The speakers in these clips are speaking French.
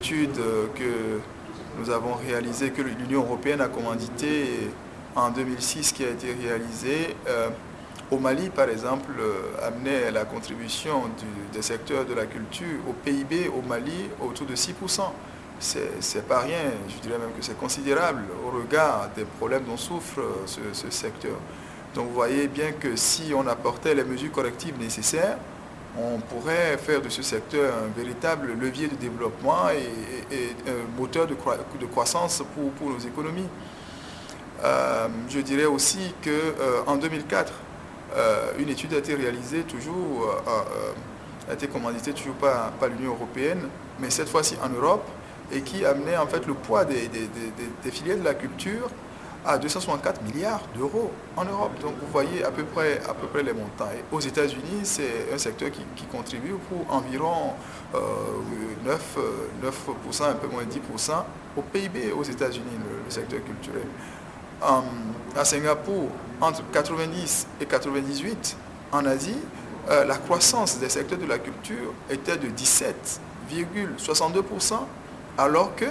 L'étude que nous avons réalisée, que l'Union européenne a commanditée en 2006, qui a été réalisée au Mali, par exemple, amenait la contribution des secteurs de la culture au PIB au Mali autour de 6%. C'est pas rien, je dirais même que c'est considérable au regard des problèmes dont souffre ce secteur. Donc vous voyez bien que si on apportait les mesures correctives nécessaires, on pourrait faire de ce secteur un véritable levier de développement et un moteur de croissance pour nos économies. Je dirais aussi qu'en 2004, une étude a été réalisée toujours, a été commanditée toujours par l'Union européenne, mais cette fois-ci en Europe, et qui amenait en fait le poids des filières de la culture à 264 milliards d'euros en Europe. Donc vous voyez à peu près les montants. Et aux États-Unis, c'est un secteur qui contribue pour environ 9%, un peu moins de 10% au PIB aux États-Unis, le secteur culturel. À Singapour, entre 90 et 98, en Asie, la croissance des secteurs de la culture était de 17,62%, alors que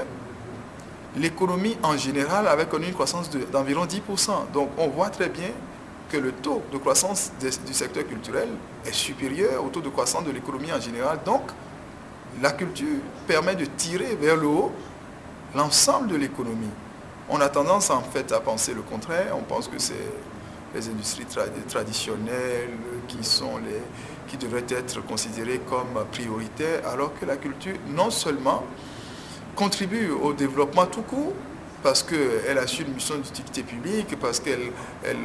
l'économie en général avait connu une croissance d'environ 10%. Donc on voit très bien que le taux de croissance du secteur culturel est supérieur au taux de croissance de l'économie en général. Donc la culture permet de tirer vers le haut l'ensemble de l'économie. On a tendance en fait à penser le contraire. On pense que c'est les industries traditionnelles qui devraient être considérées comme prioritaires, alors que la culture non seulement contribue au développement tout court, parce qu'elle assure une mission d'utilité publique, parce qu'elle est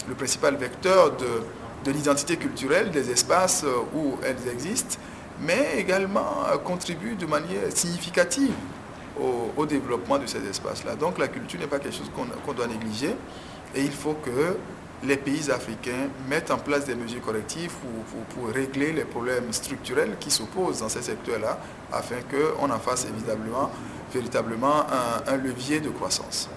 le principal vecteur de l'identité culturelle des espaces où elles existent, mais également contribue de manière significative au développement de ces espaces-là. Donc la culture n'est pas quelque chose qu'on doit négliger, et il faut que les pays africains mettent en place des mesures correctives pour régler les problèmes structurels qui s'opposent dans ces secteurs-là, afin qu'on en fasse véritablement un levier de croissance.